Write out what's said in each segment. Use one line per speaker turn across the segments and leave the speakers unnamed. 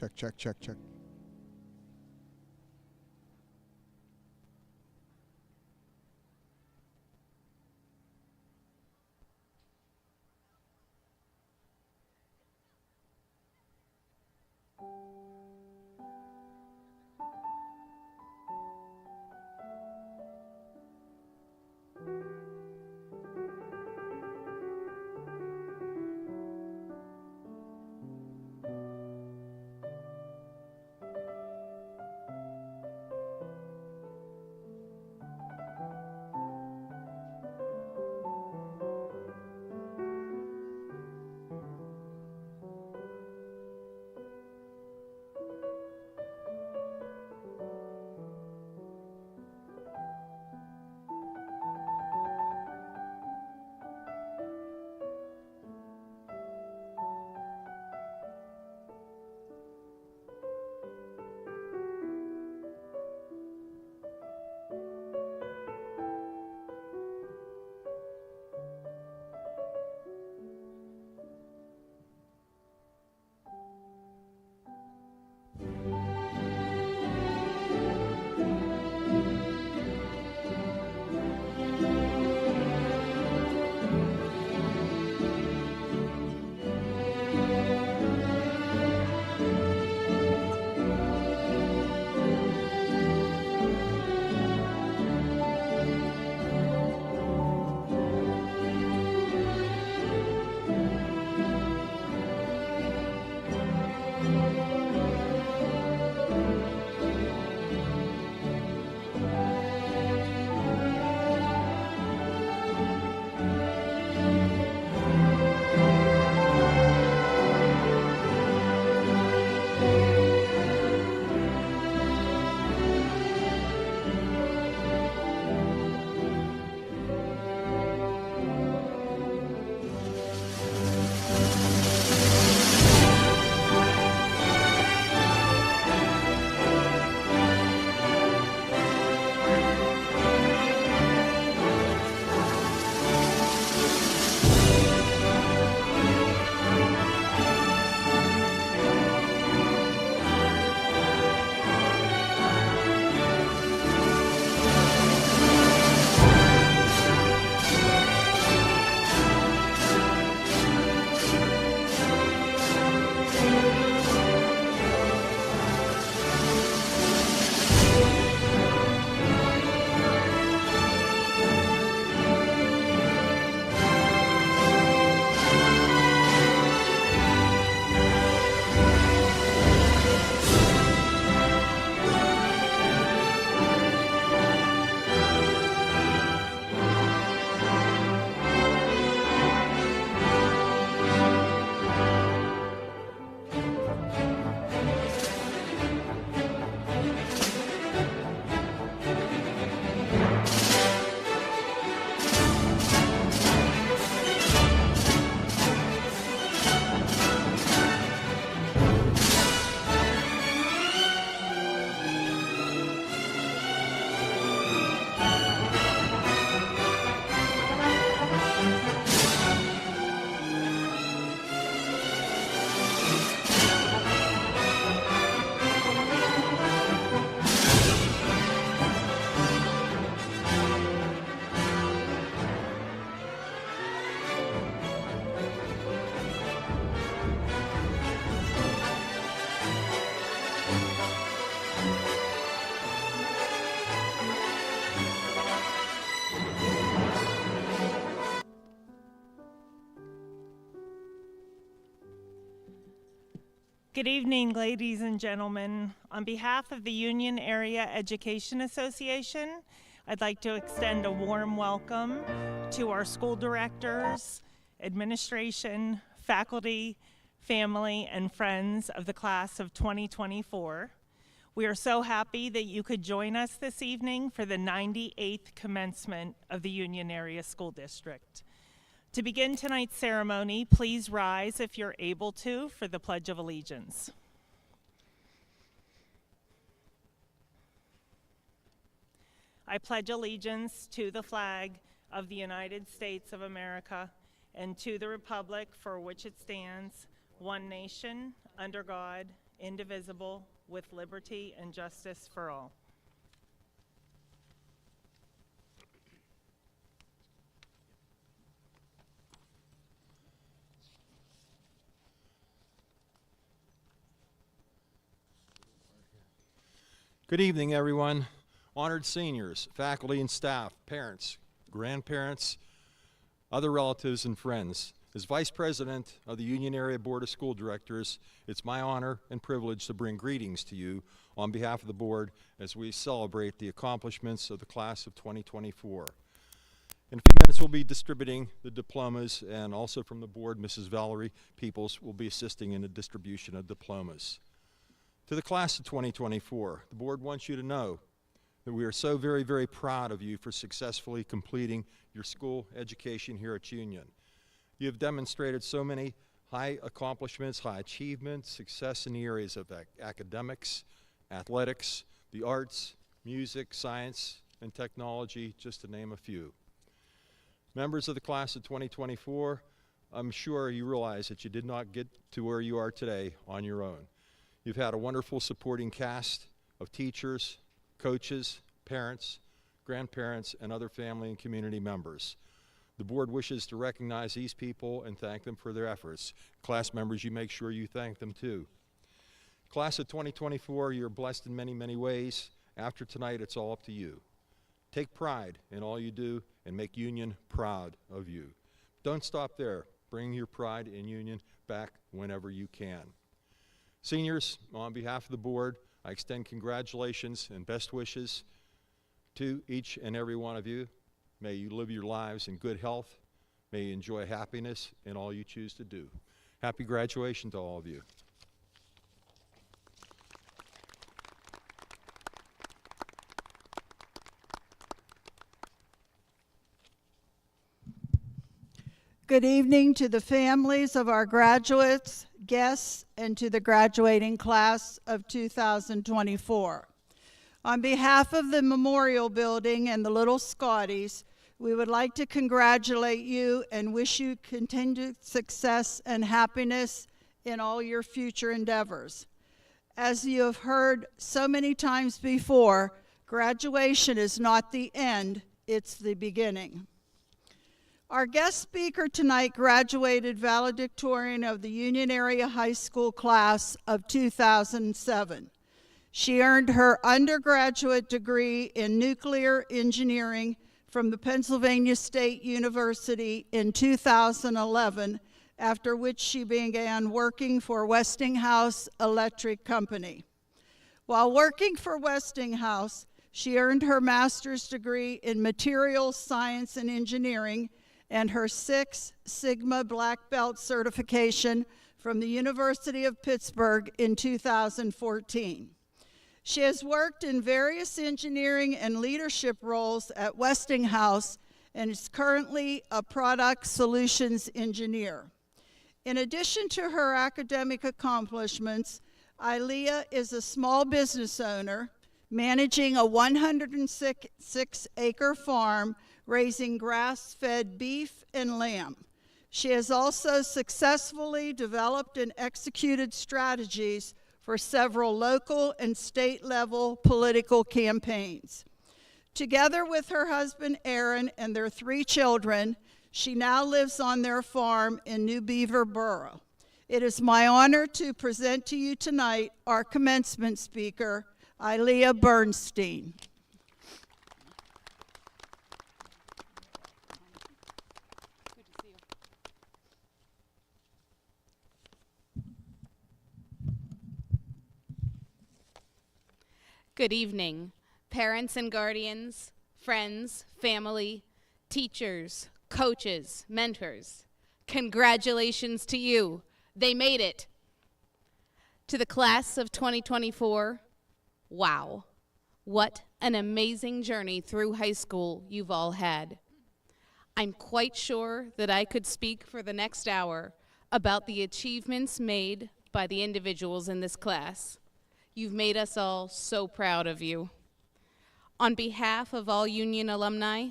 Check, check, check, check.
Good evening, ladies and gentlemen. On behalf of the Union Area Education Association, I'd like to extend a warm welcome to our school directors, administration, faculty, family, and friends of the class of 2024. We are so happy that you could join us this evening for the 98th commencement of the Union Area School District. To begin tonight's ceremony, please rise if you're able to for the Pledge of Allegiance. I pledge allegiance to the flag of the United States of America and to the republic for which it stands, one nation, under God, indivisible, with liberty and justice for all.
Good evening, everyone. Honored seniors, faculty and staff, parents, grandparents, other relatives and friends. As Vice President of the Union Area Board of School Directors, it's my honor and privilege to bring greetings to you on behalf of the board as we celebrate the accomplishments of the class of 2024. In a few minutes, we'll be distributing the diplomas, and also from the board, Mrs. Valerie Peoples will be assisting in the distribution of diplomas. To the class of 2024, the board wants you to know that we are so very, very proud of you for successfully completing your school education here at Union. You have demonstrated so many high accomplishments, high achievements, success in the areas of academics, athletics, the arts, music, science, and technology, just to name a few. Members of the class of 2024, I'm sure you realize that you did not get to where you are today on your own. You've had a wonderful supporting cast of teachers, coaches, parents, grandparents, and other family and community members. The board wishes to recognize these people and thank them for their efforts. Class members, you make sure you thank them too. Class of 2024, you're blessed in many, many ways. After tonight, it's all up to you. Take pride in all you do and make Union proud of you. Don't stop there. Bring your pride in Union back whenever you can. Seniors, on behalf of the board, I extend congratulations and best wishes to each and every one of you. May you live your lives in good health. May you enjoy happiness in all you choose to do. Happy graduation to all of you.
Good evening to the families of our graduates, guests, and to the graduating class of 2024. On behalf of the Memorial Building and the Little Scotties, we would like to congratulate you and wish you continued success and happiness in all your future endeavors. As you have heard so many times before, graduation is not the end, it's the beginning. Our guest speaker tonight graduated valedictorian of the Union Area High School class of 2007. She earned her undergraduate degree in nuclear engineering from the Pennsylvania State University in 2011, after which she began working for Westinghouse Electric Company. While working for Westinghouse, she earned her master's degree in materials science and engineering and her 6 Sigma Black Belt certification from the University of Pittsburgh in 2014. She has worked in various engineering and leadership roles at Westinghouse and is currently a product solutions engineer. In addition to her academic accomplishments, Ilea is a small business owner managing a 106-acre farm raising grass-fed beef and lamb. She has also successfully developed and executed strategies for several local and state-level political campaigns. Together with her husband, Aaron, and their 3 children, she now lives on their farm in New Beaver Borough. It is my honor to present to you tonight our commencement speaker, Ilea Bernstein.
Good evening, parents and guardians, friends, family, teachers, coaches, mentors. Congratulations to you. They made it. To the class of 2024, wow, what an amazing journey through high school you've all had. I'm quite sure that I could speak for the next hour about the achievements made by the individuals in this class. You've made us all so proud of you. On behalf of all Union alumni,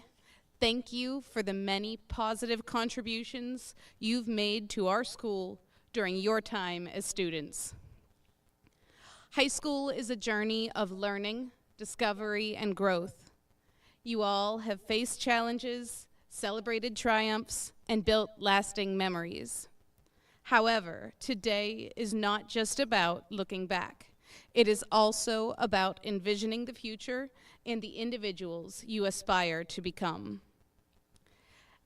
thank you for the many positive contributions you've made to our school during your time as students. High school is a journey of learning, discovery, and growth. You all have faced challenges, celebrated triumphs, and built lasting memories. However, today is not just about looking back. It is also about envisioning the future and the individuals you aspire to become.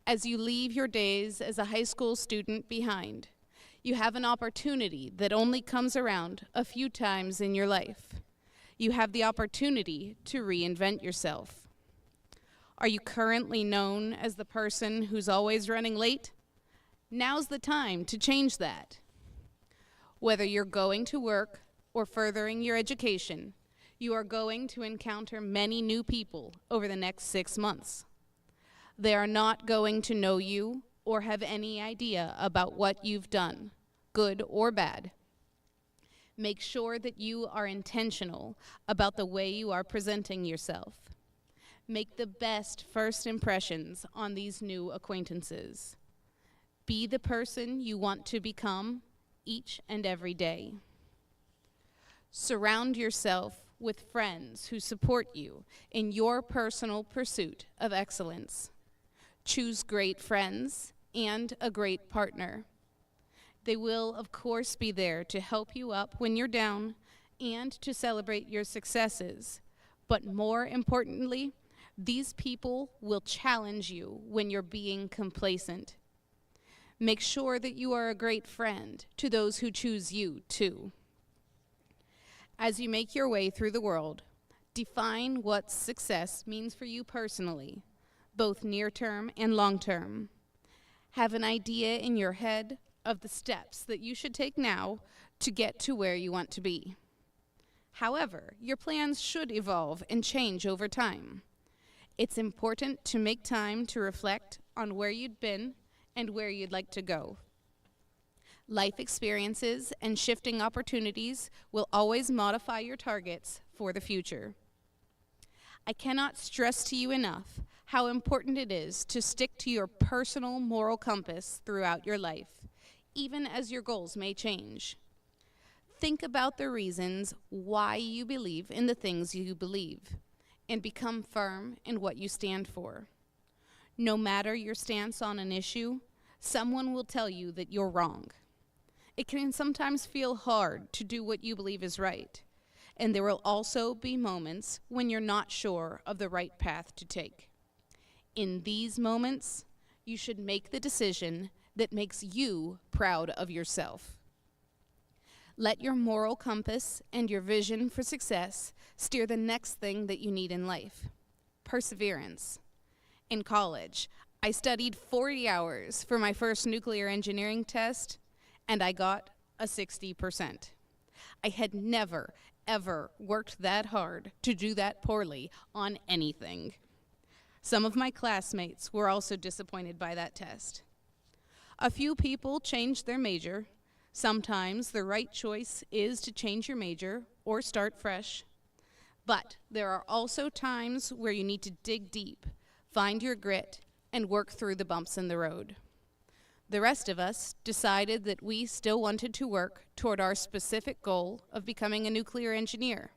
As you leave your days as a high school student behind, you have an opportunity that only comes around a few times in your life. You have the opportunity to reinvent yourself. Are you currently known as the person who's always running late? Now's the time to change that. Whether you're going to work or furthering your education, you are going to encounter many new people over the next 6 months. They are not going to know you or have any idea about what you've done, good or bad. Make sure that you are intentional about the way you are presenting yourself. Make the best first impressions on these new acquaintances. Be the person you want to become each and every day. Surround yourself with friends who support you in your personal pursuit of excellence. Choose great friends and a great partner. They will, of course, be there to help you up when you're down and to celebrate your successes. But more importantly, these people will challenge you when you're being complacent. Make sure that you are a great friend to those who choose you, too. As you make your way through the world, define what success means for you personally, both near-term and long-term. Have an idea in your head of the steps that you should take now to get to where you want to be. However, your plans should evolve and change over time. It's important to make time to reflect on where you'd been and where you'd like to go. Life experiences and shifting opportunities will always modify your targets for the future. I cannot stress to you enough how important it is to stick to your personal moral compass throughout your life, even as your goals may change. Think about the reasons why you believe in the things you believe, and become firm in what you stand for. No matter your stance on an issue, someone will tell you that you're wrong. It can sometimes feel hard to do what you believe is right, and there will also be moments when you're not sure of the right path to take. In these moments, you should make the decision that makes you proud of yourself. Let your moral compass and your vision for success steer the next thing that you need in life: perseverance. In college, I studied 40 hours for my first nuclear engineering test, and I got a 60%. I had never, ever worked that hard to do that poorly on anything. Some of my classmates were also disappointed by that test. A few people changed their major. Sometimes the right choice is to change your major or start fresh. But there are also times where you need to dig deep, find your grit, and work through the bumps in the road. The rest of us decided that we still wanted to work toward our specific goal of becoming a nuclear engineer,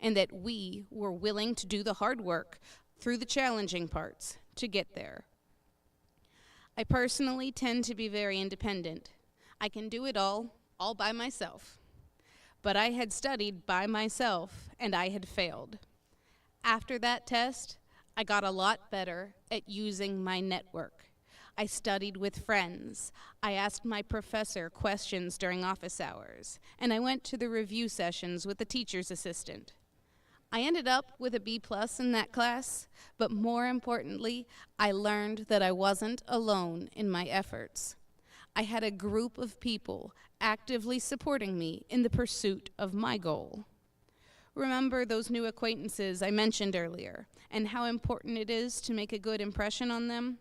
and that we were willing to do the hard work through the challenging parts to get there. I personally tend to be very independent. I can do it all by myself. But I had studied by myself, and I had failed. After that test, I got a lot better at using my network. I studied with friends. I asked my professor questions during office hours, and I went to the review sessions with the teacher's assistant. I ended up with a B+ in that class, but more importantly, I learned that I wasn't alone in my efforts. I had a group of people actively supporting me in the pursuit of my goal. Remember those new acquaintances I mentioned earlier, and how important it is to make a good impression on them?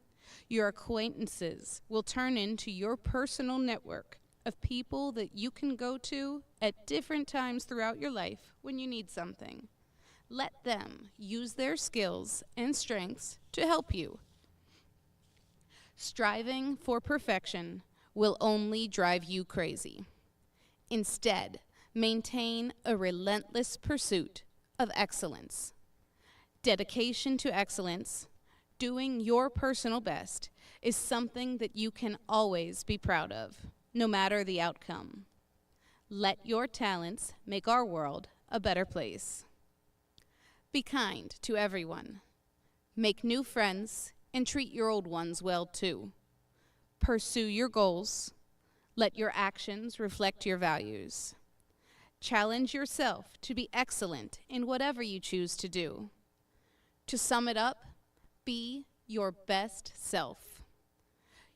Your acquaintances will turn into your personal network of people that you can go to at different times throughout your life when you need something. Let them use their skills and strengths to help you. Striving for perfection will only drive you crazy. Instead, Maintain a relentless pursuit of excellence. Dedication to excellence, doing your personal best, is something that you can always be proud of, no matter the outcome. Let your talents make our world a better place. Be kind to everyone. Make new friends and treat your old ones well too. Pursue your goals. Let your actions reflect your values. Challenge yourself to be excellent in whatever you choose to do. To sum it up, be your best self.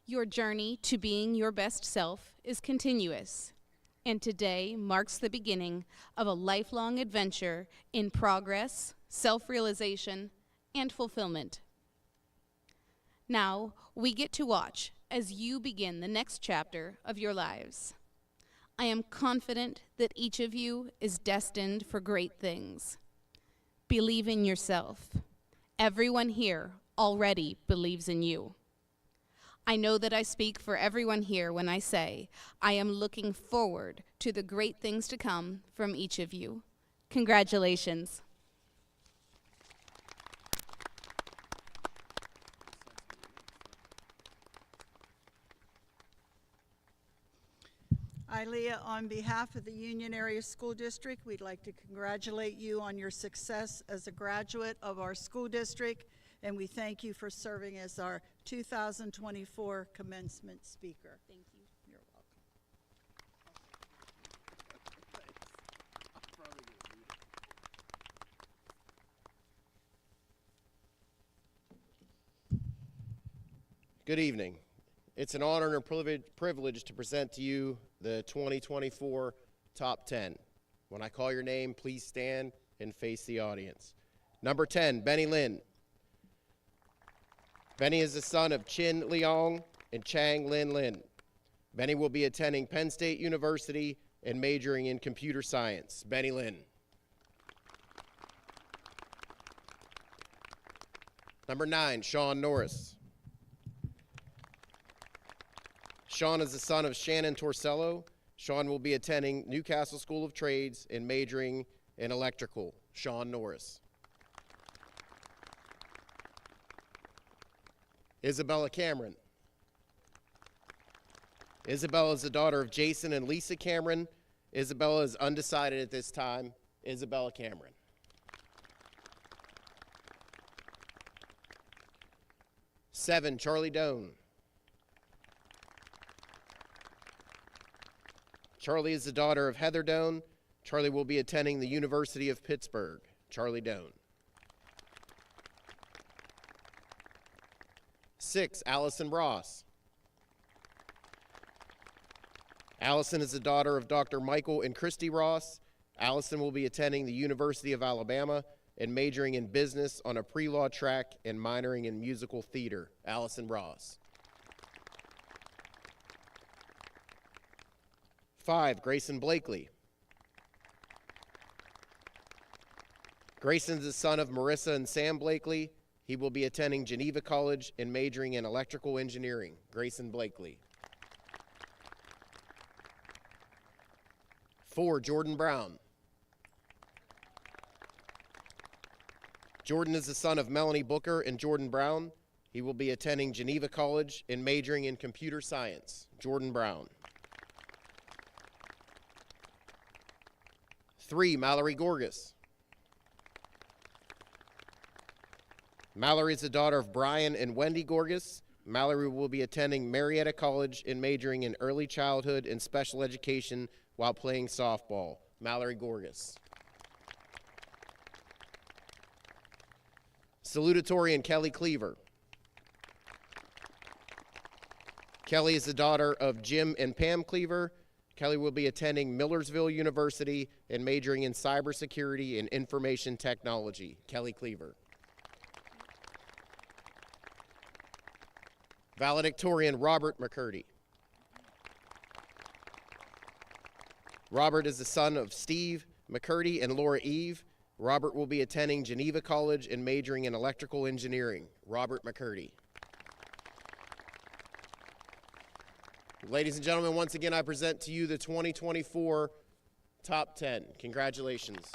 Your journey to being your best self is continuous, and today marks the beginning of a lifelong adventure in progress, self-realization, and fulfillment. Now, we get to watch as you begin the next chapter of your lives. I am confident that each of you is destined for great things. Believe in yourself. Everyone here already believes in you. I know that I speak for everyone here when I say I am looking forward to the great things to come from each of you. Congratulations.
Ilea, on behalf of the Union Area School District, we'd like to congratulate you on your success as a graduate of our school district, and we thank you for serving as our 2024 commencement speaker.
Thank you.
You're welcome.
Good evening. It's an honor and a privilege to present to you the 2024 Top 10. When I call your name, please stand and face the audience. Number 10, Benny Lin. Benny is the son of Chin Leong and Chang Lin Lin. Benny will be attending Penn State University and majoring in computer science. Benny Lin. Number 9, Sean Norris. Sean is the son of Shannon Torcello. Sean will be attending Newcastle School of Trades and majoring in electrical. Sean Norris. Isabella Cameron. Isabella is the daughter of Jason and Lisa Cameron. Isabella is undecided at this time. Isabella Cameron. Seven, Charlie Doan. Charlie is the daughter of Heather Doan. Charlie will be attending the University of Pittsburgh. Charlie Doan. 6, Allison Ross. Allison is the daughter of Dr. Michael and Christy Ross. Allison will be attending the University of Alabama and majoring in business on a pre-law track and minoring in musical theater. Allison Ross. 5, Grayson Blakely. Grayson is the son of Marissa and Sam Blakely. He will be attending Geneva College and majoring in electrical engineering. Grayson Blakely. 4, Jordan Brown. Jordan is the son of Melanie Booker and Jordan Brown. He will be attending Geneva College and majoring in computer science. Jordan Brown. 3, Mallory Gorgas. Mallory is the daughter of Brian and Wendy Gorgas. Mallory will be attending Marietta College and majoring in early childhood and special education while playing softball. Mallory Gorgas. Salutatorian Kelly Cleaver. Kelly is the daughter of Jim and Pam Cleaver. Kelly will be attending Millersville University and majoring in cybersecurity and information technology. Kelly Cleaver. Valedictorian Robert McCurdy. Robert is the son of Steve McCurdy and Laura Eve. Robert will be attending Geneva College and majoring in electrical engineering. Robert McCurdy. Ladies and gentlemen, once again, I present to you the 2024 top 10. Congratulations.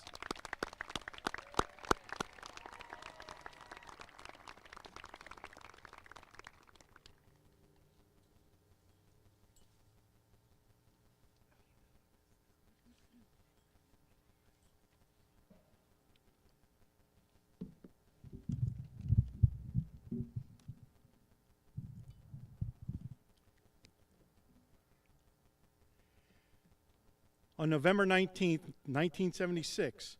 On November 19, 1976,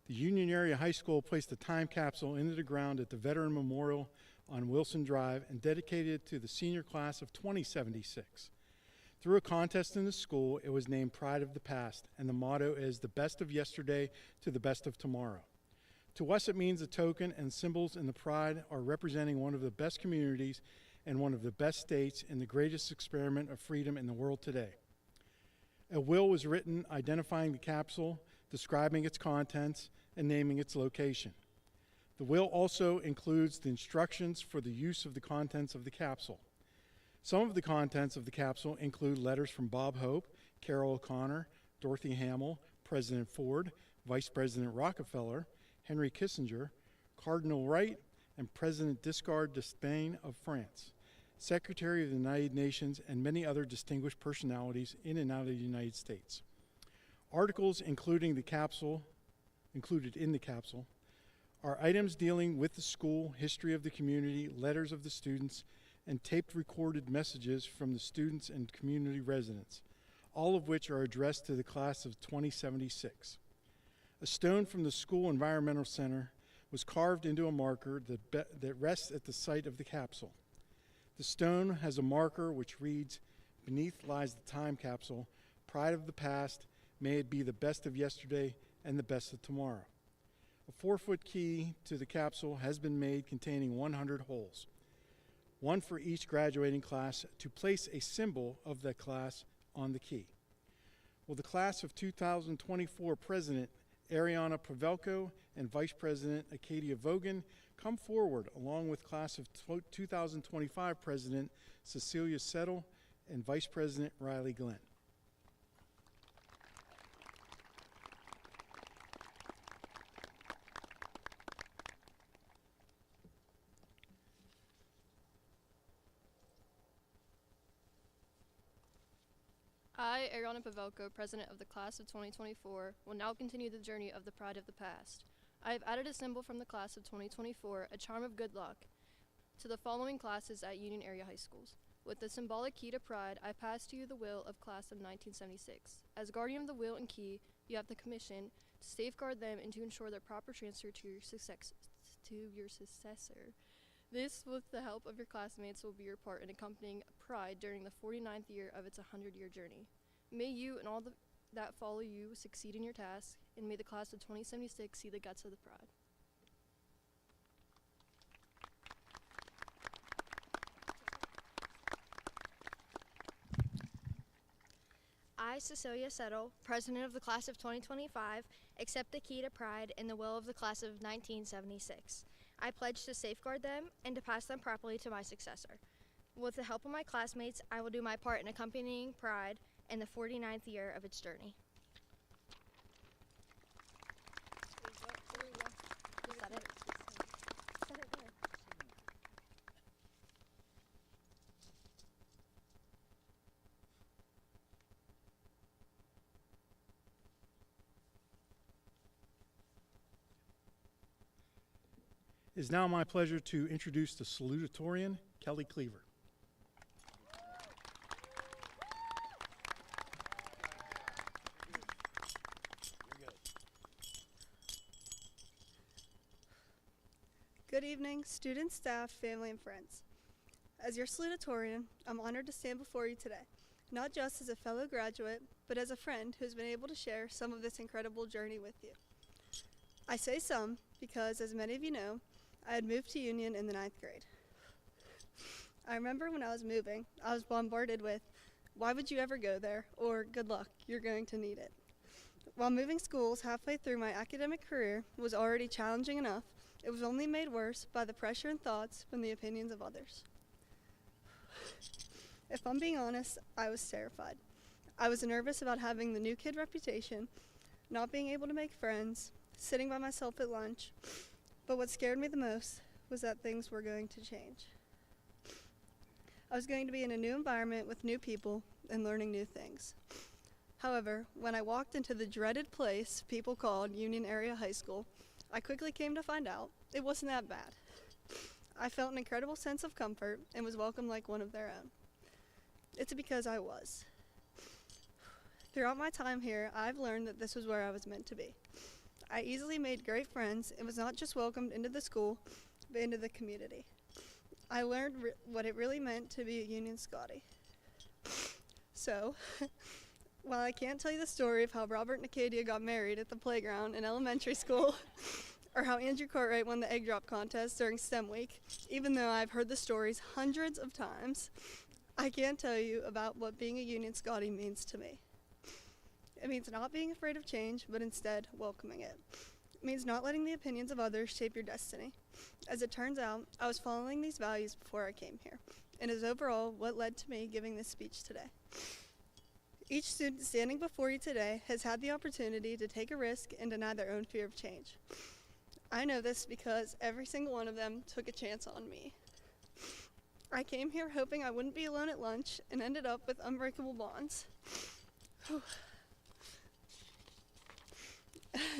the Union Area High School placed a time capsule into the ground at the Veteran Memorial on Wilson Drive and dedicated it to the senior class of 2076. Through a contest in the school, it was named Pride of the Past, and the motto is the best of yesterday to the best of tomorrow. To us, it means a token, and symbols in the pride are representing one of the best communities and one of the best states in the greatest experiment of freedom in the world today. A will was written identifying the capsule, describing its contents, and naming its location. The will also includes the instructions for the use of the contents of the capsule. Some of the contents of the capsule include letters from Bob Hope, Carol O'Connor, Dorothy Hamill, President Ford, Vice President Rockefeller, Henry Kissinger, Cardinal Wright, and President Giscard d'Estaing of France, Secretary of the United Nations, and many other distinguished personalities in and out of the United States. Articles included in the capsule are items dealing with the school, history of the community, letters of the students, and taped recorded messages from the students and community residents, all of which are addressed to the class of 2076. A stone from the school environmental center was carved into a marker that rests at the site of the capsule. The stone has a marker which reads, "Beneath lies the time capsule, pride of the past, may it be the best of yesterday and the best of tomorrow." A 4-foot key to the capsule has been made containing 100 holes, one for each graduating class, to place a symbol of that class on the key. Will the class of 2024 President Ariana Pavelko and Vice President Acadia Vogan come forward, along with class of 2025 President Cecilia Settle and Vice President Riley Glenn.
I, Ariana Pavelko, President of the Class of 2024, will now continue the journey of the Pride of the Past. I have added a symbol from the Class of 2024, a charm of good luck, to the following classes at Union Area High Schools. With the symbolic key to pride, I pass to you the will of Class of 1976. As guardian of the will and key, you have the commission to safeguard them and to ensure their proper transfer to your successor. This, with the help of your classmates, will be your part in accompanying Pride during the 49th year of its 100-year journey. May you and all that follow you succeed in your task, and may the Class of 2076 see the guts of the Pride.
I, Cecilia Settle, President of the Class of 2025, accept the key to pride and the will of the Class of 1976. I pledge to safeguard them and to pass them properly to my successor. With the help of my classmates, I will do my part in accompanying Pride in the 49th year of its journey. Is that it?
It is now my pleasure to introduce the Salutatorian, Kelly Cleaver.
Good evening, students, staff, family, and friends. As your salutatorian, I'm honored to stand before you today, not just as a fellow graduate, but as a friend who's been able to share some of this incredible journey with you. I say some because, as many of you know, I had moved to Union in the 9th grade. I remember when I was moving, I was bombarded with, "Why would you ever go there?" or "Good luck, you're going to need it." While moving schools halfway through my academic career was already challenging enough, it was only made worse by the pressure and thoughts from the opinions of others. If I'm being honest, I was terrified. I was nervous about having the new kid reputation not being able to make friends, sitting by myself at lunch. But what scared me the most was that things were going to change. I was going to be in a new environment with new people and learning new things. However, when I walked into the dreaded place people called Union Area High School, I quickly came to find out it wasn't that bad. I felt an incredible sense of comfort and was welcomed like one of their own. It's because I was. Throughout my time here, I've learned that this was where I was meant to be. I easily made great friends and was not just welcomed into the school, but into the community. I learned what it really meant to be a Union Scottie. So, while I can't tell you the story of how Robert and Acadia got married at the playground in elementary school, or how Andrew Cartwright won the egg drop contest during STEM week, even though I've heard the stories hundreds of times, I can't tell you about what being a Union Scottie means to me. It means not being afraid of change, but instead welcoming it. It means not letting the opinions of others shape your destiny. As it turns out, I was following these values before I came here, and is overall what led to me giving this speech today. Each student standing before you today has had the opportunity to take a risk and deny their own fear of change. I know this because every single one of them took a chance on me. I came here hoping I wouldn't be alone at lunch and ended up with unbreakable bonds.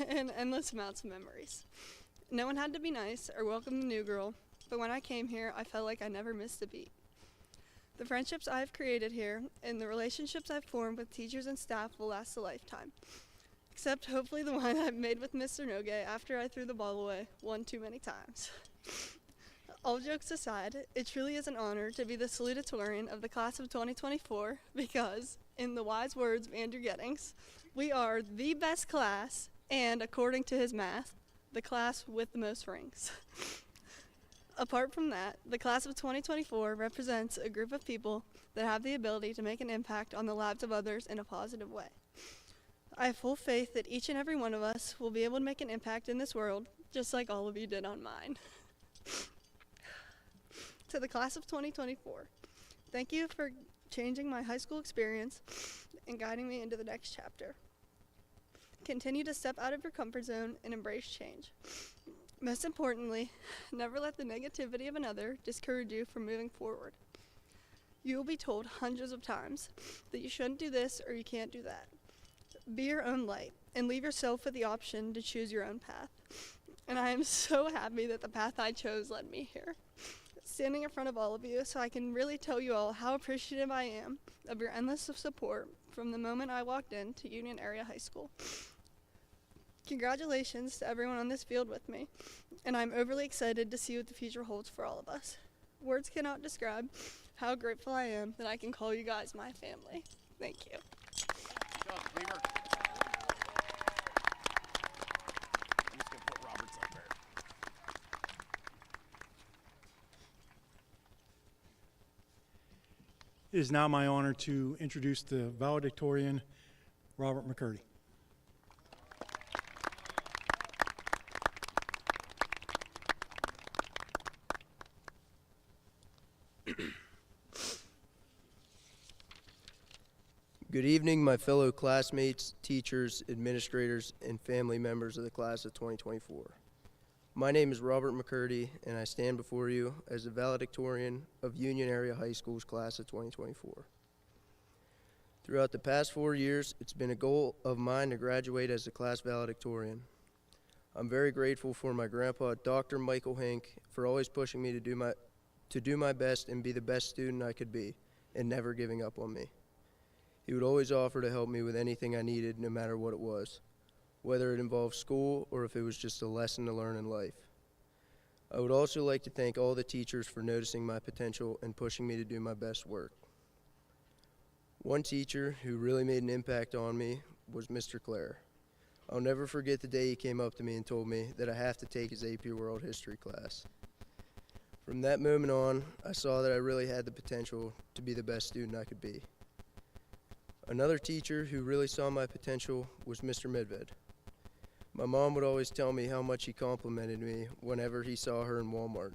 And endless amounts of memories. No one had to be nice or welcome the new girl, but when I came here, I felt like I never missed a beat. The friendships I've created here and the relationships I've formed with teachers and staff will last a lifetime. Except hopefully the one I've made with Mr. Nogue after I threw the ball away one too many times. All jokes aside, it truly is an honor to be the salutatorian of the class of 2024 because, in the wise words of Andrew Gettings, we are the best class and, according to his math, the class with the most rings. Apart from that, the class of 2024 represents a group of people that have the ability to make an impact on the lives of others in a positive way. I have full faith that each and every one of us will be able to make an impact in this world, just like all of you did on mine. To the class of 2024, thank you for changing my high school experience and guiding me into the next chapter. Continue to step out of your comfort zone and embrace change. Most importantly, never let the negativity of another discourage you from moving forward. You will be told hundreds of times that you shouldn't do this or you can't do that. Be your own light and leave yourself with the option to choose your own path. And I am so happy that the path I chose led me here. Standing in front of all of you so I can really tell you all how appreciative I am of your endless support from the moment I walked into Union Area High School. Congratulations to everyone on this field with me, and I'm overly excited to see what the future holds for all of us. Words cannot describe how grateful I am that I can call you guys my family. Thank you.
Good job, Cleaver. I'm just going to put Robert's up there.
It is now my honor to introduce the valedictorian, Robert McCurdy.
Good evening, my fellow classmates, teachers, administrators, and family members of the class of 2024. My name is Robert McCurdy, and I stand before you as the valedictorian of Union Area High School's class of 2024. Throughout the past 4 years, it's been a goal of mine to graduate as the class valedictorian. I'm very grateful for my grandpa, Dr. Michael Hink, for always pushing me to do my best and be the best student I could be, and never giving up on me. He would always offer to help me with anything I needed, no matter what it was, whether it involved school or if it was just a lesson to learn in life. I would also like to thank all the teachers for noticing my potential and pushing me to do my best work. One teacher who really made an impact on me was Mr. Clare. I'll never forget the day he came up to me and told me that I have to take his AP World History class. From that moment on, I saw that I really had the potential to be the best student I could be. Another teacher who really saw my potential was Mr. Midved. My mom would always tell me how much he complimented me whenever he saw her in Walmart.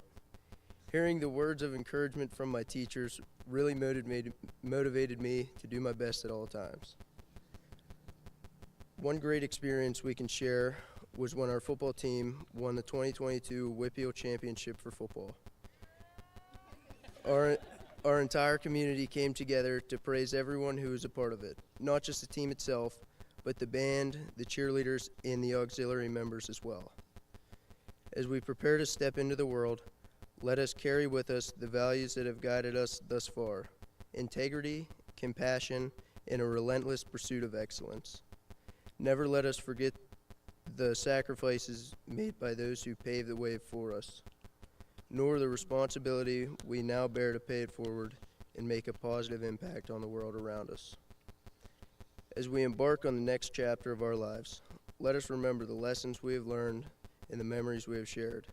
Hearing the words of encouragement from my teachers really motivated me to do my best at all times. One great experience we can share was when our football team won the 2022 Whitfield Championship for football. Our entire community came together to praise everyone who was a part of it, not just the team itself, but the band, the cheerleaders, and the auxiliary members as well. As we prepare to step into the world, let us carry with us the values that have guided us thus far: integrity, compassion, and a relentless pursuit of excellence. Never let us forget the sacrifices made by those who paved the way for us, nor the responsibility we now bear to pay it forward and make a positive impact on the world around us. As we embark on the next chapter of our lives, let us remember the lessons we have learned and the memories we have shared.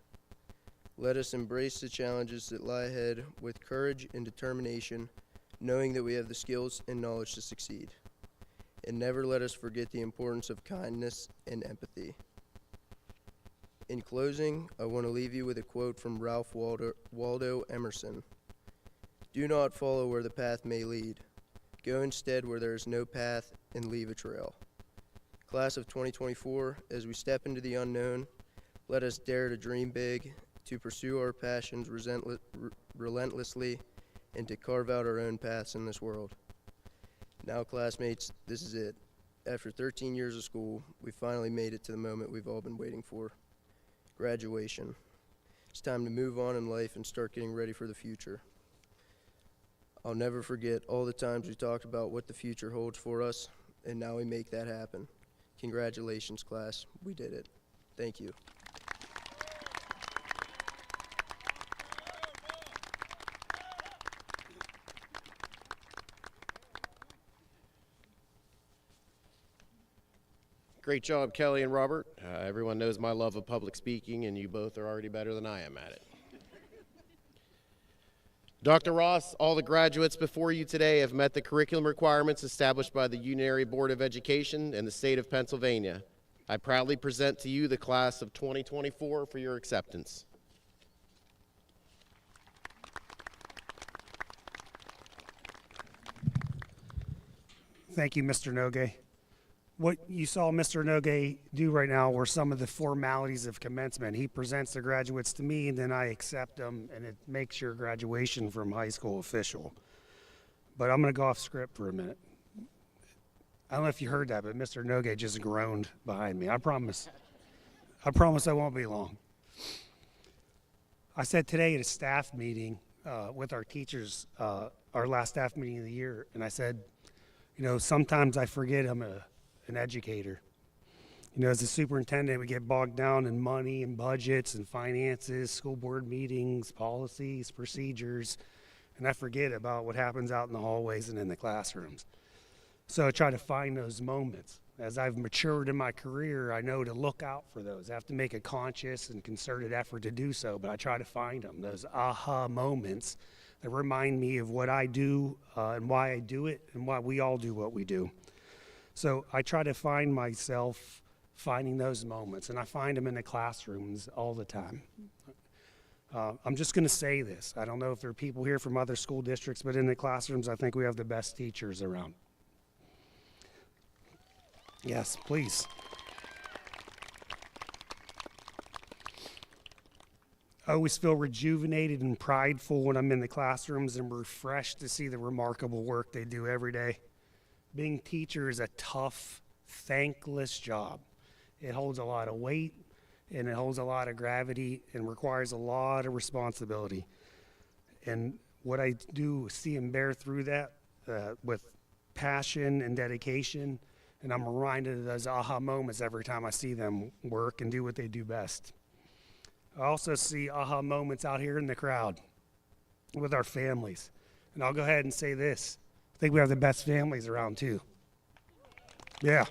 Let us embrace the challenges that lie ahead with courage and determination, knowing that we have the skills and knowledge to succeed. And never let us forget the importance of kindness and empathy. In closing, I want to leave you with a quote from Ralph Waldo Emerson. "Do not follow where the path may lead. Go instead where there is no path and leave a trail." Class of 2024, as we step into the unknown, let us dare to dream big, to pursue our passions relentlessly, and to carve out our own paths in this world. Now, classmates, this is it. After 13 years of school, we finally made it to the moment we've all been waiting for: graduation. It's time to move on in life and start getting ready for the future. I'll never forget all the times we talked about what the future holds for us, and now we make that happen. Congratulations, class. We did it. Thank you.
Great job, Kelly and Robert. Everyone knows my love of public speaking, and you both are already better than I am at it. Dr. Ross, all the graduates before you today have met the curriculum requirements established by the Union Area Board of Education and the state of Pennsylvania. I proudly present to you the class of 2024 for your acceptance.
Thank you, Mr. Nogue. What you saw Mr. Nogue do right now were some of the formalities of commencement. He presents the graduates to me, and then I accept them, and it makes your graduation from high school official. But I'm going to go off script for a minute. I don't know if you heard that, but Mr. Nogue just groaned behind me. I promise I won't be long. I said today at a staff meeting with our teachers, our last staff meeting of the year, and I said, you know, sometimes I forget I'm an educator. You know, as a superintendent, we get bogged down in money and budgets and finances, school board meetings, policies, procedures, and I forget about what happens out in the hallways and in the classrooms. So I try to find those moments. As I've matured in my career, I know to look out for those. I have to make a conscious and concerted effort to do so, but I try to find them, those aha moments that remind me of what I do and why I do it and why we all do what we do. So I try to find myself finding those moments, and I find them in the classrooms all the time. I'm just going to say this. I don't know if there are people here from other school districts, but in the classrooms, I think we have the best teachers around. Yes, please. I always feel rejuvenated and prideful when I'm in the classrooms and refreshed to see the remarkable work they do every day. Being a teacher is a tough, thankless job. It holds a lot of weight, and it holds a lot of gravity, and requires a lot of responsibility. And what I do, see them bear through that with passion and dedication, and I'm reminded of those aha moments every time I see them work and do what they do best. I also see aha moments out here in the crowd with our families. And I'll go ahead and say this. I think we have the best families around too. Yeah.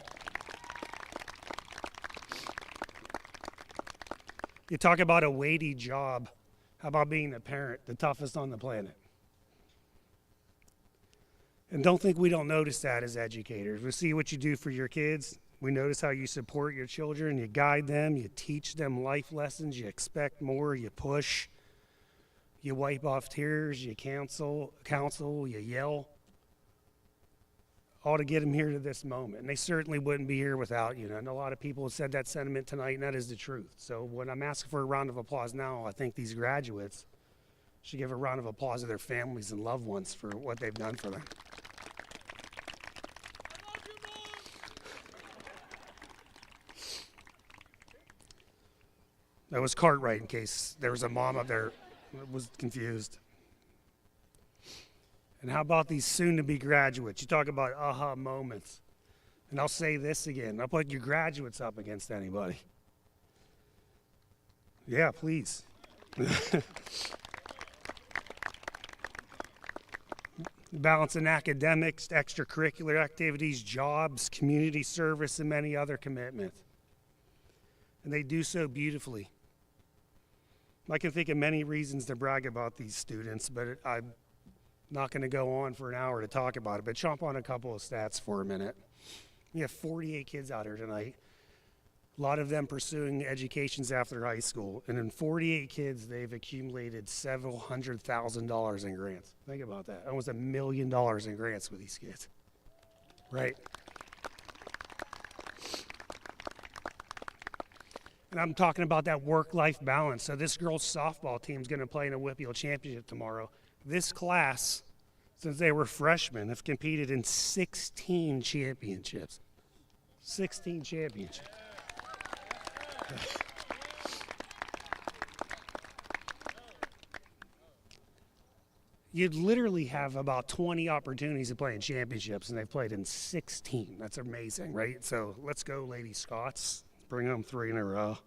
You talk about a weighty job. How about being a parent, the toughest on the planet? And don't think we don't notice that as educators. We see what you do for your kids. We notice how you support your children. You guide them. You teach them life lessons. You expect more. You push. You wipe off tears. You counsel. You yell. all to get them here to this moment. And they certainly wouldn't be here without you. And a lot of people have said that sentiment tonight, and that is the truth. So when I'm asking for a round of applause now, I think these graduates should give a round of applause to their families and loved ones for what they've done for them. That was Cartwright, in case there was a mom up there that was confused. And how about these soon-to-be graduates? You talk about aha moments. And I'll say this again. I'll put your graduates up against anybody. Yeah, please. Balancing academics, extracurricular activities, jobs, community service, and many other commitments. And they do so beautifully. I can think of many reasons to brag about these students, but I'm not going to go on for an hour to talk about it, but chomp on a couple of stats for a minute. We have 48 kids out here tonight, a lot of them pursuing educations after high school, and in 48 kids, they've accumulated several $100,000 in grants. Think about that, almost $1 million in grants with these kids, right? And I'm talking about that work-life balance. So this girls' softball team is going to play in a WPIAL championship tomorrow. This class, since they were freshmen, have competed in 16 championships. 16 championships. You'd literally have about 20 opportunities to play in championships, and they've played in 16. That's amazing, right? So let's go, Lady Scots. Bring them 3 in a row.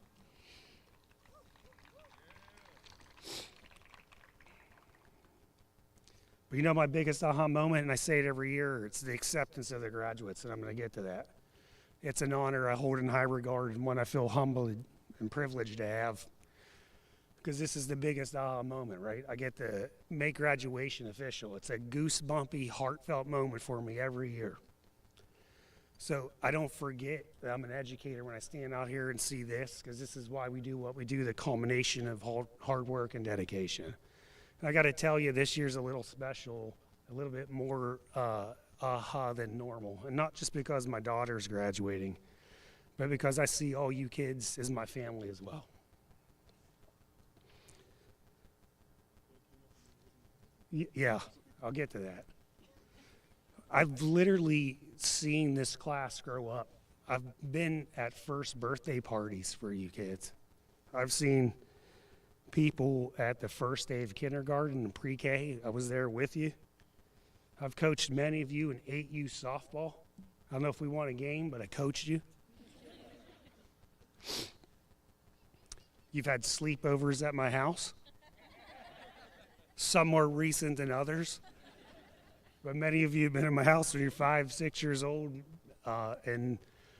But you know my biggest aha moment, and I say it every year, it's the acceptance of the graduates, and I'm going to get to that. It's an honor I hold in high regard and one I feel humbled and privileged to have. Because this is the biggest aha moment, right? I get to make graduation official. It's a goosebumpy, heartfelt moment for me every year. So I don't forget that I'm an educator when I stand out here and see this, because this is why we do what we do, the culmination of hard work and dedication. And I got to tell you, this year's a little special, a little bit more aha than normal. And not just because my daughter's graduating, but because I see all you kids as my family as well. Yeah, I'll get to that. I've literally seen this class grow up. I've been at first birthday parties for you kids. I've seen people at the first day of kindergarten and pre-K. I was there with you. I've coached many of you in 8U softball. I don't know if we won a game, but I coached you. You've had sleepovers at my house. Some more recent than others. But many of you have been in my house when you're 5, 6 years old, and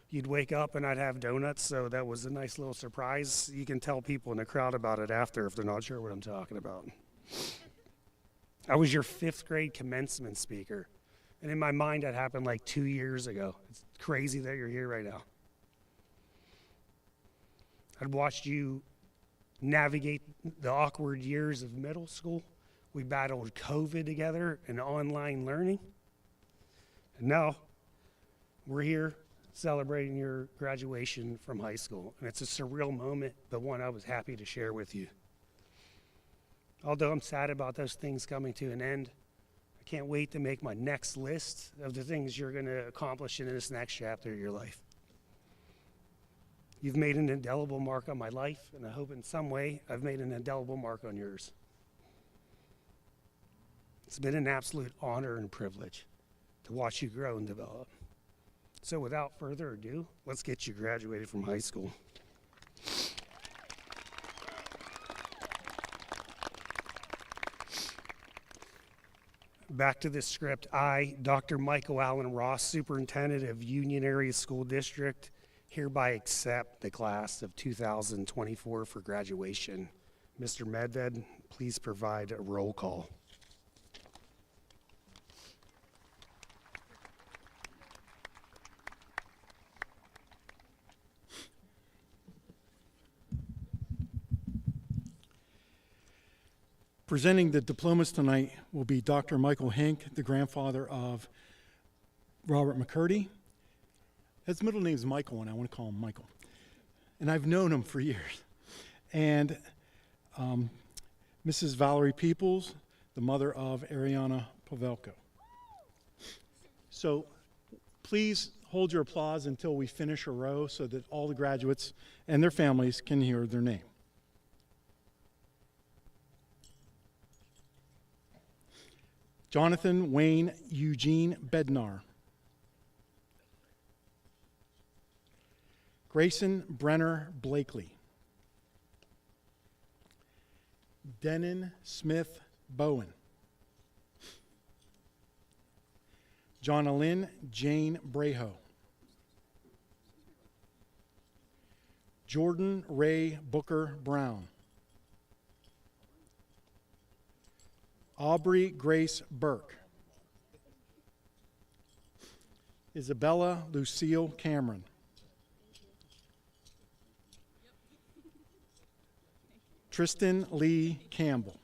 you'd wake up and I'd have donuts, so that was a nice little surprise. You can tell people in the crowd about it after if they're not sure what I'm talking about. I was your 5th grade commencement speaker, and in my mind that happened like 2 years ago. It's crazy that you're here right now. I'd watched you navigate the awkward years of middle school. We battled COVID together and online learning. And now we're here celebrating your graduation from high school. And it's a surreal moment, but one I was happy to share with you. Although I'm sad about those things coming to an end, I can't wait to make my next list of the things you're going to accomplish in this next chapter of your life. You've made an indelible mark on my life, and I hope in some way I've made an indelible mark on yours. It's been an absolute honor and privilege to watch you grow and develop. So without further ado, let's get you graduated from high school. Back to this script. I, Dr. Michael Allen Ross, Superintendent of Union Area School District, hereby accept the class of 2024 for graduation. Mr. Medved, please provide a roll call.
Presenting the diplomas tonight will be Dr. Michael Hink, the grandfather of Robert McCurdy. His middle name is Michael, and I want to call him Michael. And I've known him for years. And Mrs. Valerie Peoples, the mother of Ariana Pavelko. So please hold your applause until we finish a row so that all the graduates and their families can hear their name. Jonathan Wayne Eugene Bednar. Grayson Brenner Blakely. Denon Smith Bowen. Jonalyn Jane Braho. Jordan Ray Booker Brown. Aubrey Grace Burke. Isabella Lucille Cameron. Tristan Lee Campbell.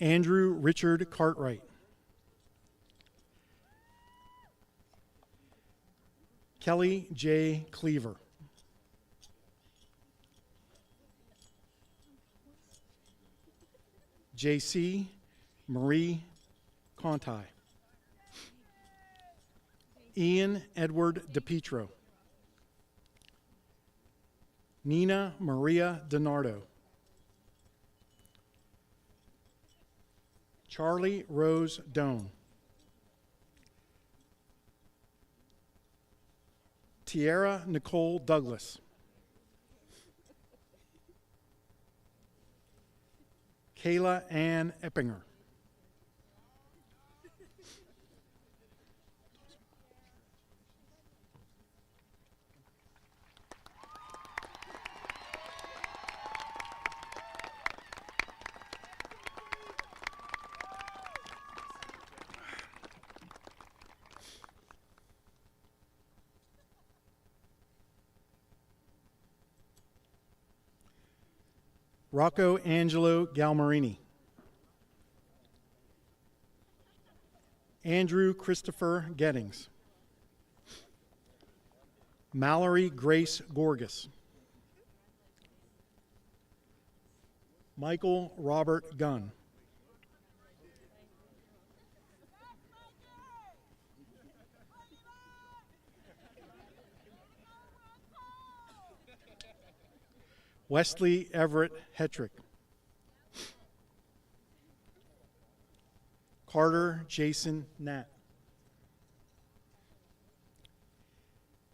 Andrew Richard Cartwright. Kelly J. Cleaver. J.C. Marie Conti. Ian Edward DePietro. Nina Maria DiNardo. Charlie Rose Doan. Tiara Nicole Douglas. Kayla Ann Eppinger. Rocco Angelo Galmarini. Andrew Christopher Gettings. Mallory Grace Gorgas. Michael Robert Gunn. Wesley Everett Hetrick. Carter Jason Nat.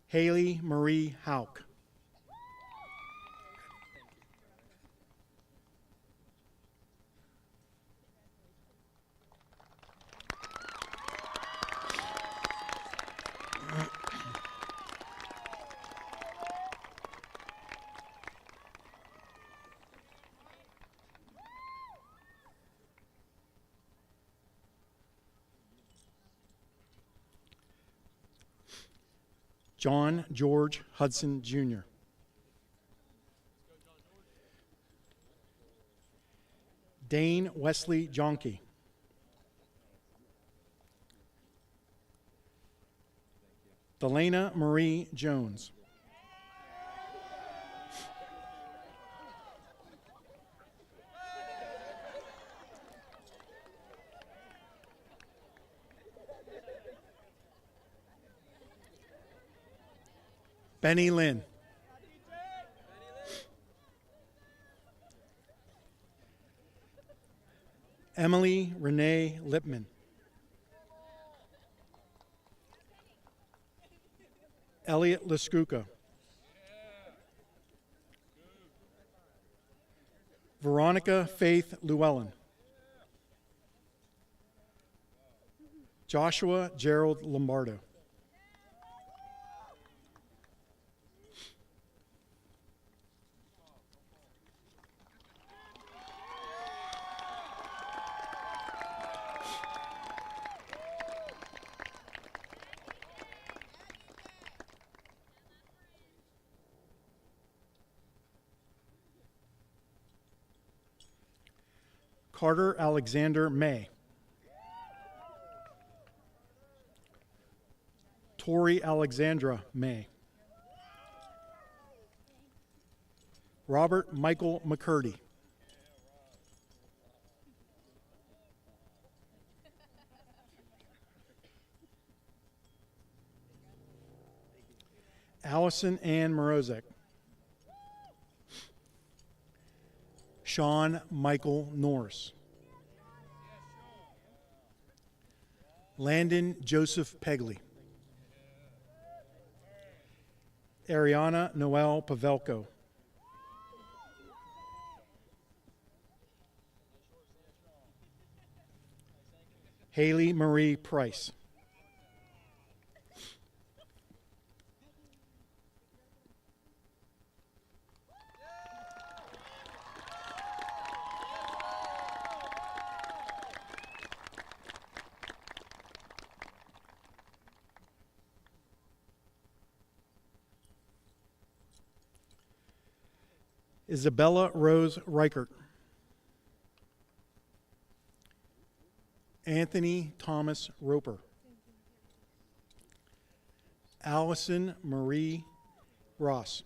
Haley Marie Hauk. John George Hudson, Jr. Dane Wesley Jonke. Delana Marie Jones. Benny Lynn. Emily Renee Lipman. Elliot Laskuka. Veronica Faith Llewellyn. Joshua Gerald Lombardo. Carter Alexander May. Tori Alexandra May. Robert Michael McCurdy. Allison Ann Morozek. Sean Michael Norris. Landon Joseph Pegley. Ariana Noel Pavelko. Haley Marie Price. Isabella Rose Reichert. Anthony Thomas Roper. Allison Marie Ross.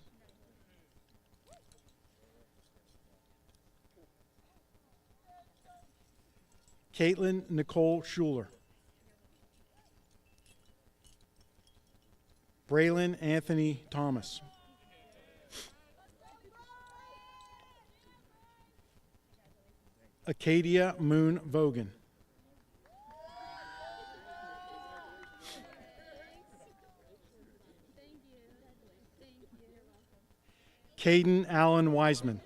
Caitlin Nicole Schuler. Braylon Anthony Thomas. Acadia Moon Vogan. Caden Allen Wiseman.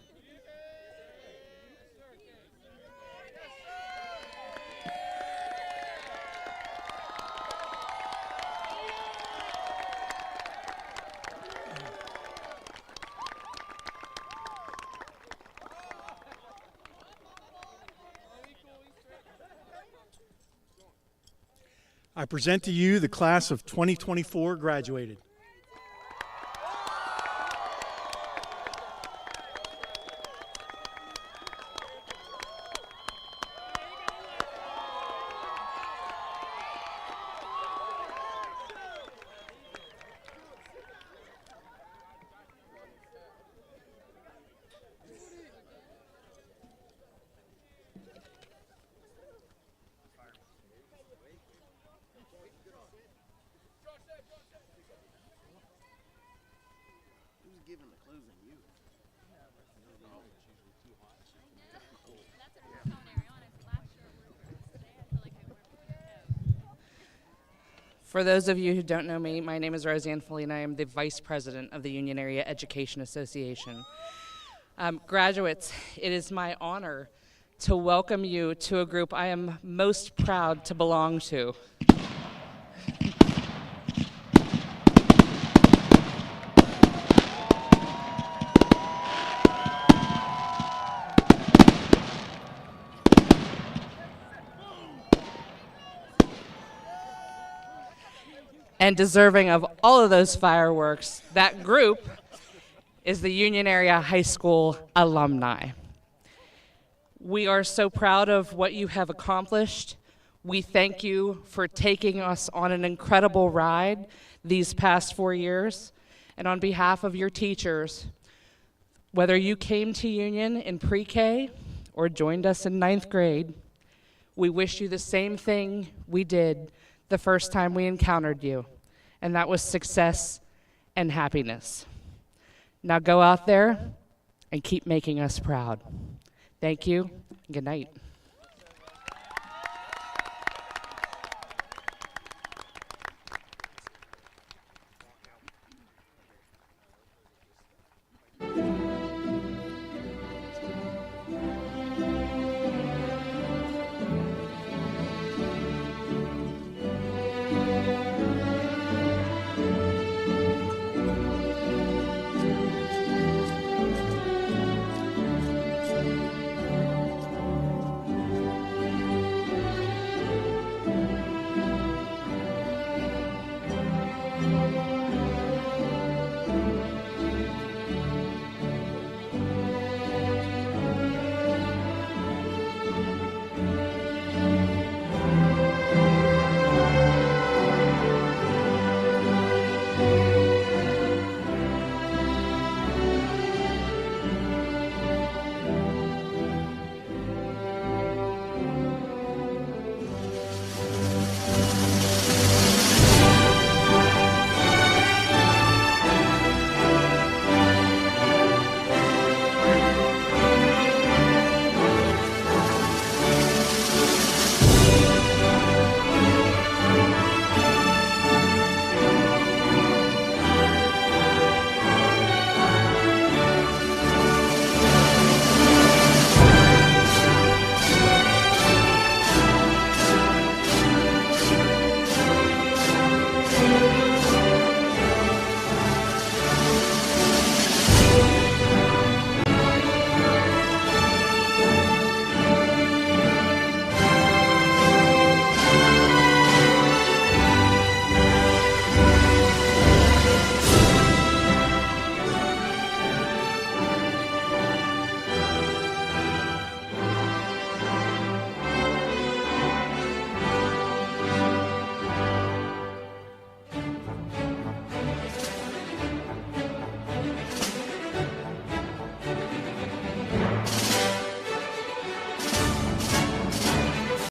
I present to you the class of 2024 graduated.
For those of you who don't know me, my name is Roseanne Foley, and I am the Vice President of the Union Area Education Association. Graduates, it is my honor to welcome you to a group I am most proud to belong to. And deserving of all of those fireworks, that group is the Union Area High School alumni. We are so proud of what you have accomplished. We thank you for taking us on an incredible ride these past 4 years. And on behalf of your teachers, whether you came to Union in pre-K or joined us in 9th grade, we wish you the same thing we did the first time we encountered you, and that was success and happiness. Now go out there and keep making us proud. Thank you, and good night.